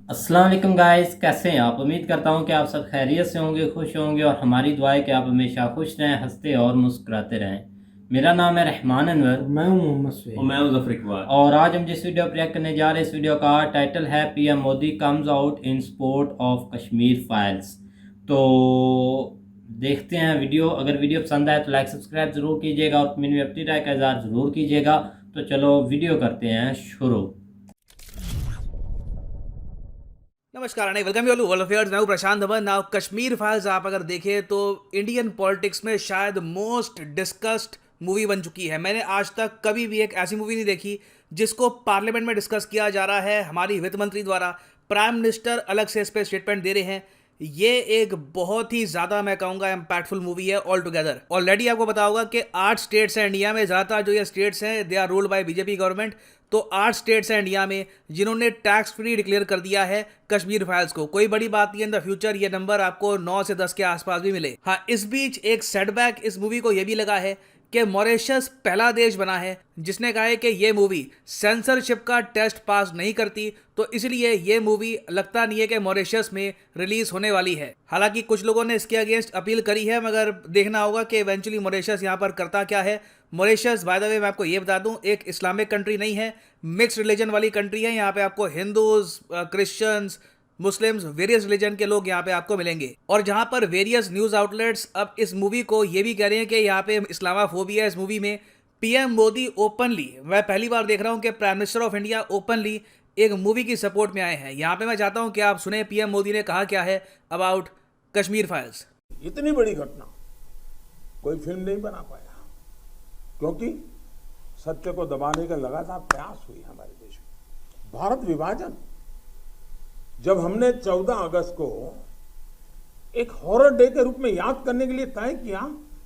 अस्सलाम वालेकुम गाइस, कैसे हैं आप। उम्मीद करता हूं कि आप सब खैरियत से होंगे, खुश होंगे और हमारी दुआ है कि आप हमेशा खुश रहें, हंसते और मुस्कुराते रहें। मेरा नाम है रहमान अनवर। मैं हूं मोहम्मद सुहेल। और मैं हूं ज़फ़र इकबाल। और आज हम जिस वीडियो पर रिएक्ट करने जा रहे हैं, इस वीडियो का टाइटल है PM Modi comes out in support of Kashmir files. तो देखते हैं वीडियो। अगर वीडियो पसंद आए तो लाइक सब्सक्राइब ज़रूर कीजिएगा और कमेंट में अपनी राय का इज़हार ज़रूर कीजिएगा। तो चलो वीडियो करते हैं शुरू। नमस्कार and welcome you all to world affairs. मैं हूं प्रशांत धवन। नाउ कश्मीर फाइल्स आप अगर देखें तो इंडियन पॉलिटिक्स में शायद मोस्ट डिस्कस्ड मूवी बन चुकी है। मैंने आज तक कभी भी एक ऐसी मूवी नहीं देखी जिसको पार्लियामेंट में डिस्कस किया जा रहा है। हमारी वित्त मंत्री द्वारा प्राइम मिनिस्टर अलग से इस पर स्टेटमेंट दे रहे हैं। ये एक बहुत ही ज़्यादा मैं कहूँगा इम्पैक्टफुल मूवी है ऑल टुगेदर। ऑलरेडी आपको पता होगा कि 8 स्टेट्स हैं इंडिया में। ज़्यादातर जो ये स्टेट्स हैं they are ruled by BJP government. तो 8 स्टेट्स हैं इंडिया में जिन्होंने टैक्स फ्री डिक्लेयर कर दिया है कश्मीर फाइल्स को। कोई बड़ी बात नहीं है, इन द फ्यूचर ये नंबर आपको 9 से 10 के आसपास भी मिले। हाँ, इस बीच एक सेटबैक इस मूवी को ये भी लगा है कि मॉरिशस पहला देश बना है जिसने कहा है कि ये मूवी सेंसरशिप का टेस्ट पास नहीं करती, तो इसलिए ये मूवी लगता नहीं है कि मॉरिशस में रिलीज होने वाली है। हालांकि कुछ लोगों ने इसके अगेंस्ट अपील करी है, मगर देखना होगा कि इवेंचुअली मॉरिशस यहाँ पर करता क्या है। मॉरिशस बाय द वे मैं आपको ये बता दूं, एक इस्लामिक कंट्री नहीं है, मिक्स रिलीजन वाली कंट्री है। यहाँ पे आपको Hindus, Christians, Muslims, various religion के लोग यहाँ पे आपको मिलेंगे। और जहाँ पर वेरियस न्यूज आउटलेट्स अब इस मूवी को ये भी कह रहे हैं कि यहाँ पे इस्लामाफोबिया है इस मूवी में। पीएम मोदी ओपनली, मैं पहली बार देख रहा हूँ कि prime minister of India openly एक मूवी की सपोर्ट में आए हैं। यहाँ पे मैं चाहता हूँ कि आप सुने पीएम मोदी ने कहा क्या है अबाउट कश्मीर फाइल्स। इतनी बड़ी घटना कोई फिल्म नहीं बना पाया क्योंकि सत्य को दबाने का लगातार प्रयास हुई हमारे देश में। भारत विभाजन, जब हमने 14 अगस्त को एक हॉरर डे के रूप में याद करने के लिए तय किया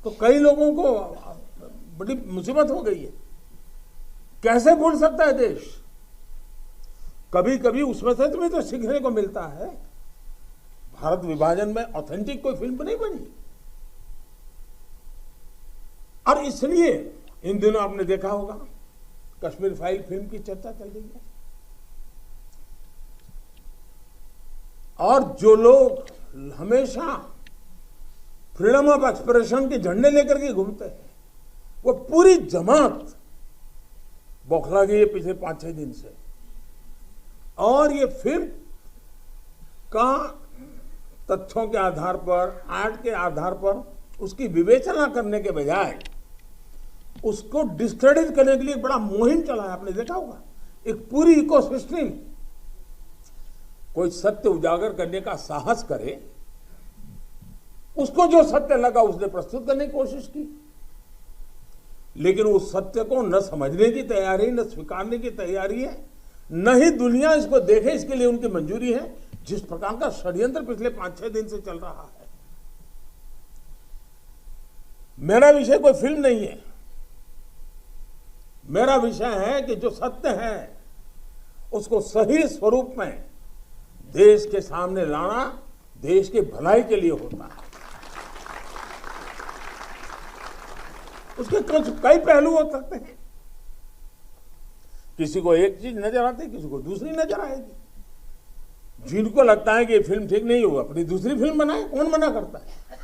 तो कई लोगों को बड़ी मुसीबत हो गई है। कैसे भूल सकता है देश। कभी कभी उसमें से तुम्हें तो सीखने को मिलता है। भारत विभाजन में ऑथेंटिक कोई फिल्म नहीं बनी और इसलिए इन दिनों आपने देखा होगा कश्मीर फाइल फिल्म की चर्चा चल रही है। और जो लोग हमेशा फ्रीडम ऑफ एक्सप्रेशन के झंडे लेकर के घूमते हैं वो पूरी जमात बौखला गई है पिछले 5-6 दिन से। और ये फिल्म का तथ्यों के आधार पर, आर्ट के आधार पर उसकी विवेचना करने के बजाय उसको डिस्क्रेडिट करने के लिए बड़ा मुहिम चला है। आपने देखा होगा एक पूरी इकोसिस्टम कोई सत्य उजागर करने का साहस करे, उसको जो सत्य लगा उसने प्रस्तुत करने की कोशिश की, लेकिन उस सत्य को न समझने की तैयारी, न स्वीकारने की तैयारी है, न ही दुनिया इसको देखे इसके लिए उनकी मंजूरी है। जिस प्रकार का षड्यंत्र पिछले 5-6 दिन से चल रहा है। मेरा विषय कोई फिल्म नहीं है, मेरा विषय है कि जो सत्य है उसको सही स्वरूप में देश के सामने लाना देश की भलाई के लिए होता है। उसके कुछ कई पहलू हो सकते हैं। किसी को एक चीज नजर आती है, किसी को दूसरी नजर आएगी। जिनको लगता है कि ये फिल्म ठीक नहीं होगा अपनी दूसरी फिल्म बनाए, कौन मना करता है।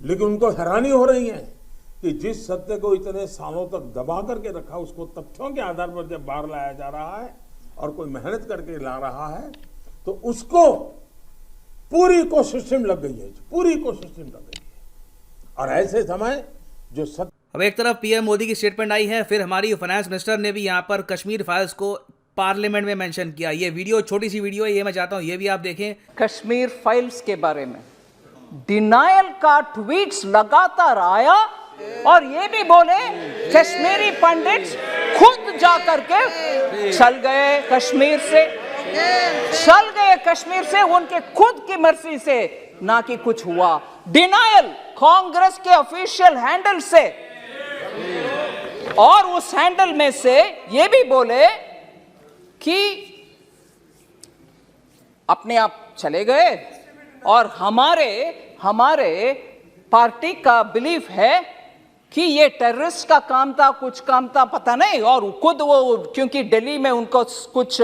लेकिन उनको हैरानी हो रही है कि जिस सत्य को इतने सालों तक दबा करके रखा उसको तथ्यों के आधार पर जब बाहर लाया जा रहा है और कोई मेहनत करके ला रहा है तो उसको पूरी इकोसिस्टम लग गई है, पूरी इकोसिस्टम लग गई है। और ऐसे समय जो सत्य। अब एक तरफ पीएम मोदी की स्टेटमेंट आई है, फिर हमारी फाइनेंस मिनिस्टर ने भी यहाँ पर कश्मीर फाइल्स को पार्लियामेंट में मेंशन किया। ये वीडियो छोटी सी वीडियो है, ये मैं चाहता हूँ ये भी आप देखें। कश्मीर फाइल्स के बारे में डिनायल का ट्वीट्स लगातार आया और ये भी बोले कश्मीरी पंडित खुद जा करके चल गए कश्मीर से, उनके खुद की मर्जी से, ना कि कुछ हुआ। डिनायल कांग्रेस के ऑफिशियल हैंडल से, और उस हैंडल में से ये भी बोले कि अपने आप चले गए और हमारे हमारे पार्टी का बिलीफ है कि ये टेररिस्ट का काम था, कुछ काम था, पता नहीं, और खुद वो क्योंकि दिल्ली में उनको कुछ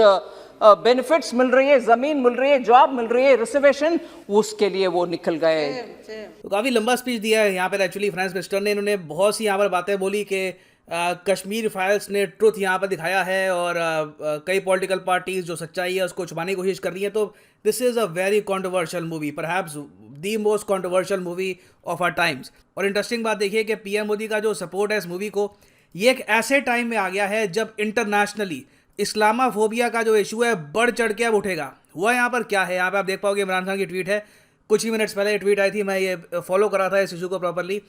बेनिफिट्स मिल रही है, जमीन मिल रही है, जॉब मिल रही है, रिजर्वेशन, उसके लिए वो निकल गए। तो काफ़ी लंबा स्पीच दिया है यहाँ पर एक्चुअली फ्रांस मिनिस्टर ने। इन्होंने बहुत सी यहाँ पर बातें बोली कि कश्मीर फाइल्स ने ट्रुथ यहाँ पर दिखाया है और कई पॉलिटिकल पार्टीज जो सच्चाई है उसको छुपाने की कोशिश कर रही है। तो this is a very controversial movie, perhaps the most controversial movie of our times. और इंटरेस्टिंग बात देखिए कि पीएम मोदी का जो सपोर्ट है इस मूवी को, ये एक ऐसे टाइम में आ गया है जब इंटरनेशनली इस्लामाफोबिया का जो इशू है बढ़ चढ़ के अब उठेगा। हुआ यहाँ पर क्या है, यहाँ पे आप देख पाओगे इमरान खान की ट्वीट है, कुछ ही मिनट्स पहले ये ट्वीट आई थी, मैं ये फॉलो कर रहा था इस इशू को प्रॉपरली।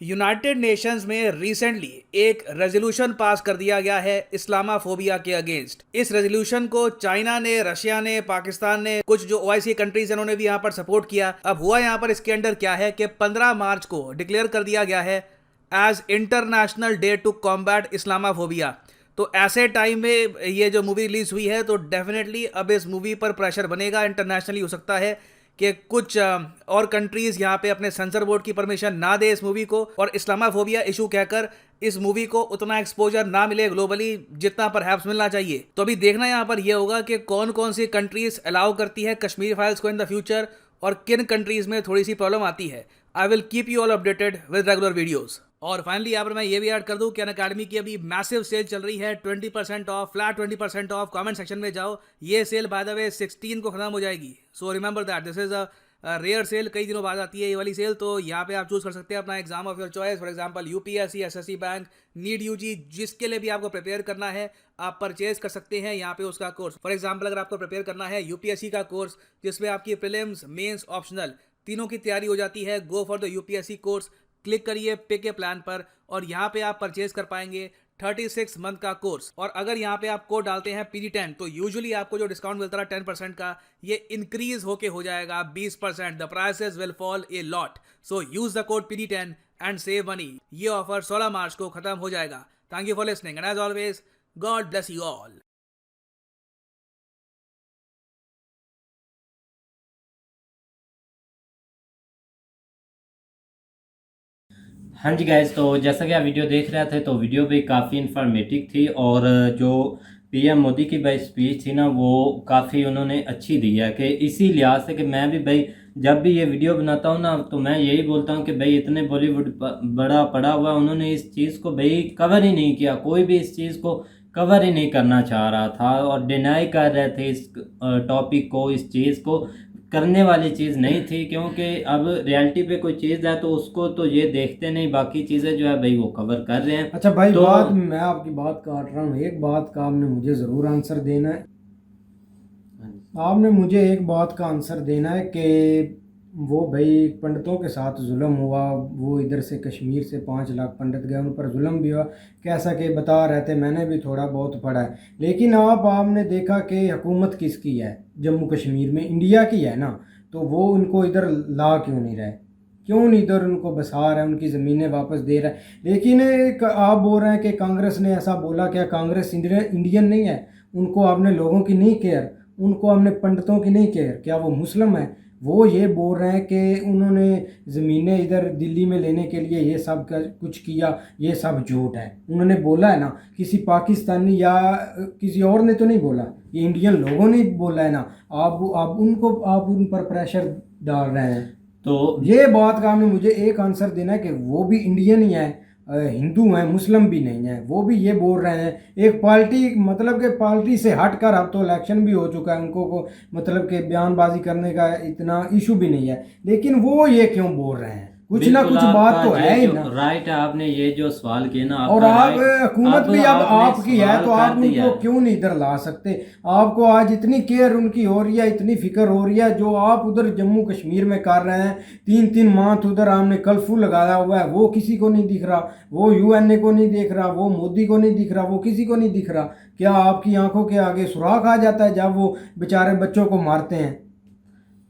यूनाइटेड नेशंस में रिसेंटली एक रेजोल्यूशन पास कर दिया गया है इस्लामाफोबिया के अगेंस्ट। इस रेजोल्यूशन को चाइना ने, रशिया ने, पाकिस्तान ने, कुछ जो ओआईसी कंट्रीज हैं उन्होंने भी यहाँ पर सपोर्ट किया। अब हुआ यहाँ पर इसके अंडर क्या है कि 15 मार्च को डिक्लेयर कर दिया गया है as international day to combat Islamophobia. तो ऐसे टाइम में ये जो मूवी रिलीज हुई है तो डेफिनेटली अब इस मूवी पर प्रेशर बनेगा इंटरनेशनली। हो सकता है कि कुछ और कंट्रीज यहाँ पे अपने सेंसर बोर्ड की परमिशन ना दे इस मूवी को और इस्लामाफोबिया इशू कहकर इस मूवी को उतना एक्सपोजर ना मिले ग्लोबली जितना परहैप्स मिलना चाहिए। तो अभी देखना यहाँ पर यह होगा कि कौन कौन सी कंट्रीज अलाउ करती है कश्मीर फाइल्स को इन द फ्यूचर और किन कंट्रीज में थोड़ी सी प्रॉब्लम आती है। I will keep you all updated with regular videos. और फाइनली यहाँ पर मैं ये भी ऐड कर दूं कि अनअकैडमी की अभी मैसिव सेल चल रही है, 20% of, flat 20% of. Comment section में जाओ, ये सेल बाय द वे 16 को खत्म हो जाएगी। So remember that this is a rare sale, कई दिनों बाद आती है ये वाली सेल। तो यहाँ पे आप चूज कर सकते हैं अपना exam of your choice, for example UPSC, SSC bank, NEET UG, जिसके लिए भी आपको प्रिपेयर करना है आप परचेज कर सकते हैं यहाँ पे उसका कोर्स। फॉर एग्जाम्पल अगर आपको प्रिपेयर करना है यूपीएससी का कोर्स जिसमें आपकी प्रीलिम्स, मेंस, ऑप्शनल तीनों की तैयारी हो जाती है, go for the UPSC course. Click करिए पिक ए प्लान पर और यहाँ पे आप परचेज कर पाएंगे 36 मंथ का कोर्स। और अगर यहाँ पे आप कोड डालते हैं PD10 तो यूजुअली आपको जो डिस्काउंट मिलता है 10% का, ये इंक्रीज होके हो जाएगा 20%। The prices will fall a lot, so use the code PD10 and save money. ये ऑफर 16 मार्च को खत्म हो जाएगा। Thank you for listening and as always God bless you all. हाँ जी गाइस, तो जैसा कि आप वीडियो देख रहे थे तो वीडियो भी काफ़ी इन्फॉर्मेटिव थी और जो पीएम मोदी की भाई स्पीच थी ना वो काफ़ी उन्होंने अच्छी दी है कि इसी लिहाज से कि मैं भी भाई जब भी ये वीडियो बनाता हूँ ना तो मैं यही बोलता हूँ कि भाई इतने बॉलीवुड बड़ा पड़ा हुआ उन्होंने इस चीज़ को भाई कवर ही नहीं किया, कोई भी इस चीज़ को कवर ही नहीं करना चाह रहा था और डिनाई कर रहे थे इस टॉपिक को, इस चीज़ को करने वाली चीज़ नहीं थी। क्योंकि अब रियलिटी पे कोई चीज़ है तो उसको तो ये देखते नहीं, बाकी चीज़ें जो है भाई वो कवर कर रहे हैं। अच्छा भाई तो बात, मैं आपकी बात काट रहा हूँ, एक बात का आपने मुझे ज़रूर आंसर देना है। आपने मुझे एक बात का आंसर देना है कि वो भाई पंडितों के साथ जुल्म हुआ, वो इधर से कश्मीर से 5 लाख पंडित गए, उन पर जुल्म भी हुआ, कैसा कि बता रहे थे, मैंने भी थोड़ा बहुत पढ़ा है। लेकिन आपने देखा कि हुकूमत किसकी है जम्मू कश्मीर में, इंडिया की है ना, तो वो उनको इधर ला क्यों नहीं रहे, क्यों नहीं इधर उनको बसा रहा है, उनकी ज़मीनें वापस दे रहा है। लेकिन आप बोल रहे हैं कि कांग्रेस ने ऐसा बोला, क्या कांग्रेस इंडियन नहीं है? उनको आपने लोगों की नहीं केयर, उनको आपने पंडितों की नहीं केयर, क्या वो मुस्लिम है? वो ये बोल रहे हैं कि उन्होंने ज़मीनें इधर दिल्ली में लेने के लिए ये सब कुछ किया, ये सब झूठ है। उन्होंने बोला है ना, किसी पाकिस्तानी या किसी और ने तो नहीं बोला, ये इंडियन लोगों ने बोला है ना। आप उन पर प्रेशर डाल रहे हैं। तो ये बात का हमें मुझे एक आंसर देना है कि वो भी इंडियन ही है, हिंदू हैं, मुस्लिम भी नहीं है। वो भी ये बोल रहे हैं एक पार्टी, मतलब कि पार्टी से हटकर, अब तो इलेक्शन भी हो चुका है, उनको को मतलब कि बयानबाजी करने का इतना इशू भी नहीं है, लेकिन वो ये क्यों बोल रहे हैं? कुछ ना कुछ बात तो है ही ना। राइट है, आपने ये जो सवाल किया ना, और आप हुकूमत भी अब आपकी है तो आप उनको क्यों नहीं इधर ला सकते? आपको आज इतनी केयर उनकी हो रही है, इतनी फिक्र हो रही है, जो आप उधर जम्मू कश्मीर में कर रहे हैं। 3-3 माह उधर आपने कर्फ्यू लगाया हुआ है, वो किसी को नहीं दिख रहा, वो यूएनए को नहीं दिख रहा, वो मोदी को नहीं दिख रहा, वो किसी को नहीं दिख रहा। क्या आपकी आंखों के आगे सुराख आ जाता है जब वो बेचारे बच्चों को मारते हैं?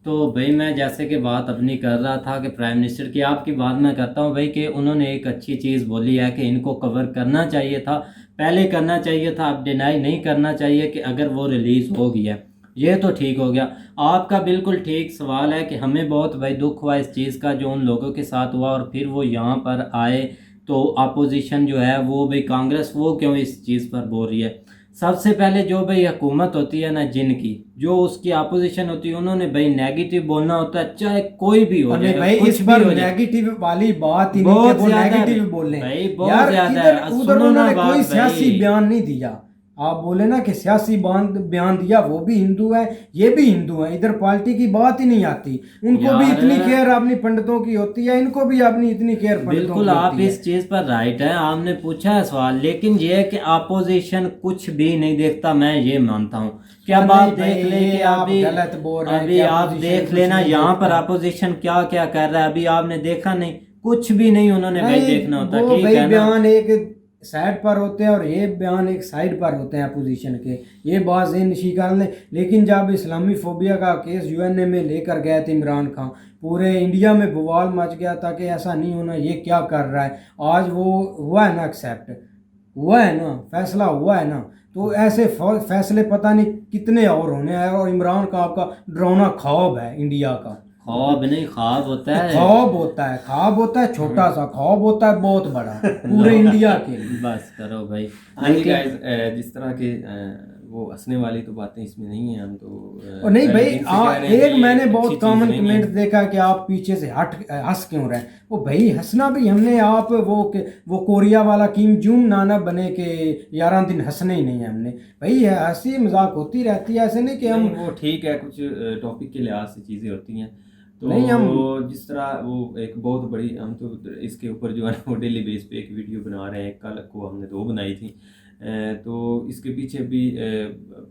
तो भाई मैं जैसे कि बात अपनी कर रहा था कि प्राइम मिनिस्टर की, आपकी बात मैं करता हूँ भाई कि उन्होंने एक अच्छी चीज़ बोली है कि इनको कवर करना चाहिए था, पहले करना चाहिए था, अब डिनाई नहीं करना चाहिए कि अगर वो रिलीज़ हो गया। ये तो ठीक हो गया। आपका बिल्कुल ठीक सवाल है कि हमें बहुत भाई दुख हुआ इस चीज़ का जो उन लोगों के साथ हुआ, और फिर वो यहाँ पर आए तो अपोजिशन जो है वो भाई कांग्रेस वो क्यों इस चीज़ पर बोल रही है। सबसे पहले जो भाई हुकूमत होती है ना जिनकी, जो उसकी अपोजिशन होती है, उन्होंने भाई नेगेटिव बोलना होता है, चाहे कोई भी हो और नहीं जाए, भाई कुछ इस भी बार हो जाए। नेगेटिव वाली बात ही नहीं बहुत कि वो ज्यादा है नेगेटिव बोल रहे भाई, हैं बहुत यार। ज्यादा इधर है। उधर सुनो ना उन्होंने बात कोई सियासी भाई। बयान नहीं दिया। आप बोले ना कि सियासी बयान दिया, वो भी हिंदू है ये भी हिंदू है, इधर पार्टी की बात ही नहीं आती। उनको भी यार, इतनी केयर अपनी पंडितों की होती है, इनको भी अपनी इतनी केयर पंडितों बिल्कुल की आप होती है। इस चीज पर राइट है, आपने पूछा है सवाल, लेकिन ये है कि अपोजिशन कुछ भी नहीं देखता, मैं ये मानता हूँ कि अब नहीं आप भाई, देख ले ये कि आप अभी गलत बोल रहे हैं अभी कि आप opposition देख कुछ लेना नहीं यहाँ पर देखता। अपोजिशन क्या क्या कर रहा है, अभी आपने देखा नहीं, कुछ भी नहीं उन्होंने भाई नहीं, देखना होता। वो ठीक भाई है ना। बयान एक साइड पर होते हैं और ये बयान एक साइड पर होते हैं अपोजिशन के, ये बात ज़हन नशीं कर लें। लेकिन जब इस्लामी फोबिया का केस यूएनए में लेकर गए थे इमरान खान, पूरे इंडिया में बवाल मच गया था कि ऐसा नहीं होना, ये क्या कर रहा है। आज वो हुआ है ना, एक्सेप्ट हुआ है ना, फैसला हुआ है ना, तो ऐसे फैसले पता नहीं कितने और होने हैं। और इमरान खान का डरावना ख्वाब है इंडिया का। ख्वाब नहीं, ख्वाब होता है। ख्वाब होता है, ख्वाब होता है छोटा सा, ख्वाब होता है बहुत बड़ा पूरे इंडिया के लिए। बस करो भाई। हाँ जी लेकिन गाइस, जिस तरह के वो हंसने वाली तो बातें इसमें नहीं है, हम तो और नहीं भाई, दिन से कह रहे हैं एक कि मैंने अच्छी बहुत चीज़ कॉमन नहीं कमेंट है। देखा कि आप पीछे से हंस क्यों रहे हैं। वो भाई हंसना भी हमने, आप वो कोरिया वाला किम जूम नाना बने के 11 दिन हंसने ही नहीं है हमने। भाई हंसी मजाक होती रहती है, ऐसे नहीं कि हम नहीं, वो ठीक है, कुछ टॉपिक के लिहाज से चीज़ें होती हैं। तो नहीं, हम जिस तरह वो एक बहुत बड़ी, हम तो इसके ऊपर जो है ना वो डेली बेस पे एक वीडियो बना रहे हैं, कल को हमने 2 बनाई थी। तो इसके पीछे भी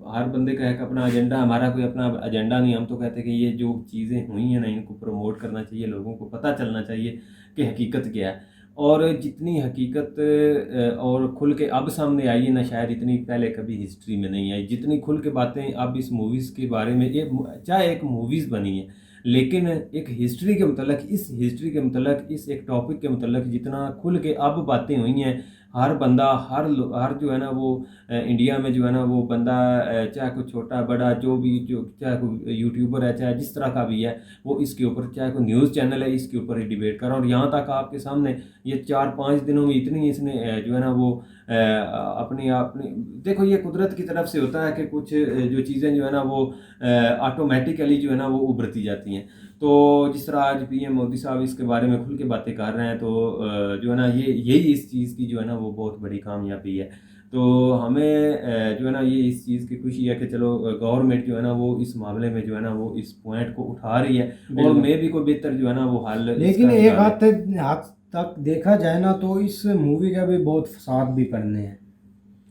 हर बंदे का एक अपना एजेंडा, हमारा कोई अपना एजेंडा नहीं। हम तो कहते हैं कि ये जो चीज़ें हुई हैं ना, इनको प्रमोट करना चाहिए, लोगों को पता चलना चाहिए कि हकीकत क्या है। और जितनी हकीकत और खुल के अब सामने आई है ना, शायद इतनी पहले कभी हिस्ट्री में नहीं आई। जितनी खुल के बातें अब इस मूवीज़ के बारे में, ये चाहे एक मूवीज़ बनी है, लेकिन एक हिस्ट्री के मतलब, इस हिस्ट्री के मतलब, इस एक टॉपिक के मतलब जितना खुल के अब बातें हुई हैं, हर बंदा, हर जो है ना वो इंडिया में जो है ना वो बंदा, चाहे कोई छोटा बड़ा जो भी, जो चाहे कोई यूट्यूबर है, चाहे जिस तरह का भी है, वो इसके ऊपर, चाहे कोई न्यूज़ चैनल है, इसके ऊपर ही डिबेट कर रहा है। और यहाँ तक आपके सामने ये 4-5 दिनों में इतनी इसने जो है ना वो अपनी देखो, ये कुदरत की तरफ से होता है कि कुछ जो चीज़ें जो है ना वो ऑटोमेटिकली जो है ना वो उभरती जाती हैं। तो जिस तरह आज पीएम मोदी साहब इसके बारे में खुल के बातें कर रहे हैं, तो जो है ना यही इस चीज़ की जो है ना वो बहुत बड़ी कामयाबी है। तो हमें जो है ना ये इस चीज़ की खुशी है कि चलो गवर्नमेंट जो है ना वो इस मामले में जो है ना वो इस पॉइंट को उठा रही है, और मैं भी कोई बेहतर जो है ना वो हल लेकिन इसका एक निकाले। हद तक देखा जाए ना तो इस मूवी का भी बहुत फसाद भी करने हैं,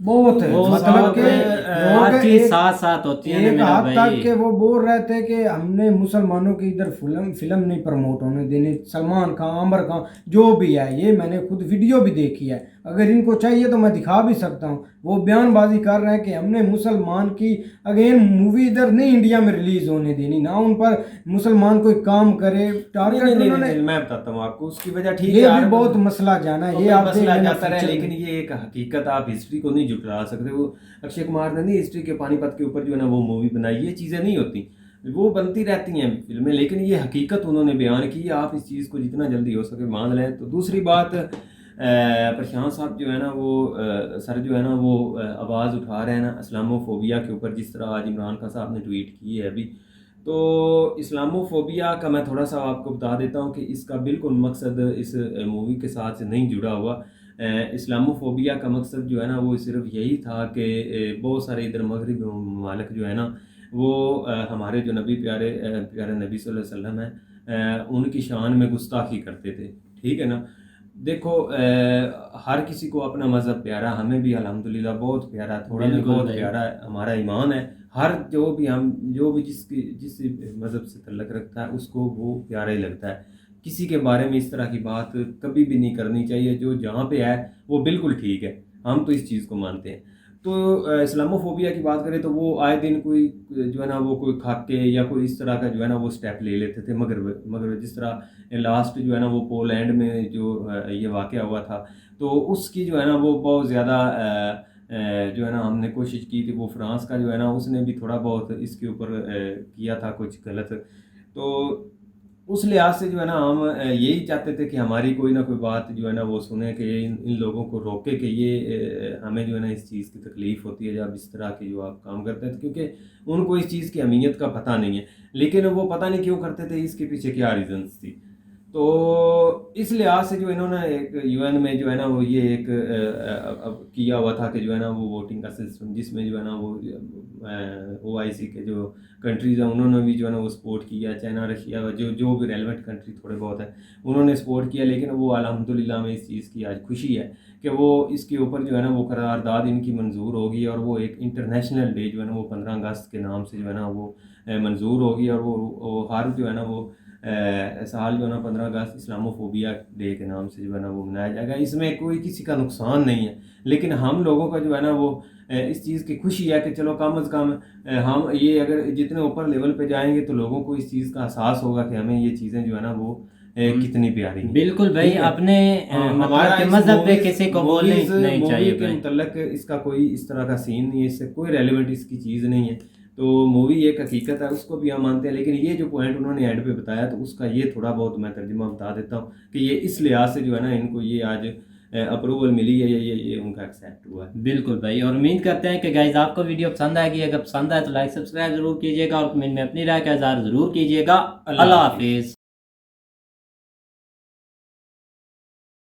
बहुत है। वो मतलब सब कि हर लोग चीज एक साथ साथ होती है ना एक मेरा हद तक भाई। के वो बोल रहे थे कि हमने मुसलमानों की इधर फिल्म नहीं प्रमोट होने देनी। सलमान खान, आमिर खान, जो भी है, ये मैंने खुद वीडियो भी देखी है, अगर इनको चाहिए तो मैं दिखा भी सकता हूँ। वो बयानबाजी कर रहे हैं कि हमने मुसलमान की अगेन मूवी इधर नहीं इंडिया में रिलीज होने देनी, ना उन पर मुसलमान कोई काम करे टारगेट उन्होंने। मैं बताता हूँ आपको उसकी वजह। ठीक है ये यार, भी बहुत मसला जाना है, ये ये आप देख मसला लेना जाता रहे, future लेकिन में। ये एक हकीकत, आप हिस्ट्री को नहीं झुठला सकते। वो अक्षय कुमार ने नहीं हिस्ट्री के पानीपत के ऊपर जो है ना वो मूवी बनाई, ये चीज़ें नहीं होती, वो बनती रहती हैं फिल्में, लेकिन ये हकीकत उन्होंने बयान की है। आप इस चीज़ को जितना जल्दी हो सके मान लें। तो दूसरी बात, प्रशांत साहब जो है ना वो सर जो है ना वो आवाज़ उठा रहे हैं ना इस्लामोफोबिया के ऊपर, जिस तरह आज इमरान खान साहब ने ट्वीट की है अभी। तो इस्लामोफोबिया का मैं थोड़ा सा आपको बता देता हूँ कि इसका बिल्कुल मकसद इस मूवी के साथ से नहीं जुड़ा हुआ। इस्लामोफोबिया का मकसद जो है ना वो सिर्फ यही था कि बहुत सारे इधर मगरबी ममालिक जो है ना वो हमारे जो नबी प्यारे नबी सल्लल्लाहु अलैहि वसल्लम हैं, उनकी शान में गुस्ताखी करते थे। ठीक है ना। देखो, हर किसी को अपना मज़हब प्यारा, हमें भी अल्हम्दुलिल्लाह बहुत प्यारा, थोड़ा नहीं बिल्कुल बहुत भाई। प्यारा है, हमारा ईमान है। हर जो भी जिस मज़हब से तल्लक रखता है उसको वो प्यारा ही लगता है। किसी के बारे में इस तरह की बात कभी भी नहीं करनी चाहिए। जो जहाँ पे है वो बिल्कुल ठीक है, हम तो इस चीज़ को मानते हैं। तो इस्लामोफोबिया की बात करें तो वो आए दिन कोई जो है ना वो कोई खाके या कोई इस तरह का जो है ना वो स्टेप ले लेते थे। मगर जिस तरह लास्ट जो है ना वो पोलैंड में जो ये वाक़या हुआ था, तो उसकी जो है ना वो बहुत ज़्यादा जो है ना हमने कोशिश की थी, वो फ्रांस का जो है ना उसने भी थोड़ा बहुत इसके ऊपर किया था कुछ गलत। तो उस लिहाज से जो है ना हम यही चाहते थे कि हमारी कोई ना कोई बात जो है ना वो सुने, कि इन लोगों को रोके कि ये हमें जो है ना इस चीज़ की तकलीफ़ होती है जब इस तरह के जो आप काम करते हैं, क्योंकि उनको इस चीज़ की अहमियत का पता नहीं है, लेकिन वो पता नहीं क्यों करते थे, इसके पीछे क्या रीजंस थी। तो इस लिहाज से जो इन्होंने एक यूएन में जो है ना वो ये एक किया हुआ था कि जो है ना वो वोटिंग का सिस्टम, जिसमें जो है ना वो OIC के जो कंट्रीज़ हैं उन्होंने भी जो है ना वो सपोर्ट किया, चाइना, रशिया, जो भी रेलिवेंट कंट्री थोड़े बहुत हैं उन्होंने सपोर्ट किया। लेकिन वो अल्हम्दुलिल्लाह में इस चीज़ की आज खुशी है कि वो इसके ऊपर जो है ना वो करारदाद इनकी मंजूर होगी, और वो एक इंटरनेशनल डे जो है ना वो 15 अगस्त के नाम से जो है ना वो मंजूर होगी, और वो हर जो है ना वो साल जो है ना 15 अगस्त इस्लामोफोबिया डे के नाम से जो है ना वो मनाया जाएगा। इसमें कोई किसी का नुकसान नहीं है, लेकिन हम लोगों का जो है ना वो इस चीज़ की खुशी है कि चलो कम अज़ कम हम ये अगर जितने ऊपर लेवल पे जाएंगे तो लोगों को इस चीज़ का एहसास होगा कि हमें ये चीज़ें जो है ना वो कितनी प्यारी हैं। बिल्कुल भाई, ठीक है? अपने हमारा मतलब इस मजहब पे मूवीज़- किसी को बोलने मूवीज़- नहीं मूवी चाहिए के भाई। मुतल्लक इसका कोई इस तरह का सीन नहीं है, इससे कोई रेलिवेंट इसकी चीज़ नहीं है। तो मूवी एक हकीकत है, उसको भी हम मानते हैं, लेकिन ये जो पॉइंट उन्होंने एड पे बताया तो उसका ये थोड़ा बहुत मैं तर्जुमा बता देता हूँ कि ये इस लिहाज से जो है ना इनको ये आज अप्रूवल मिली है, ये उनका एक्सेप्ट हुआ है। बिल्कुल भाई, और उम्मीद करते हैं कि गाइज आपको वीडियो पसंद आएगी। अगर पसंद आए तो लाइक सब्सक्राइब जरूर कीजिएगा और कमेंट में अपनी राय का इज़हार जरूर कीजिएगा। अल्लाह हाफिज़।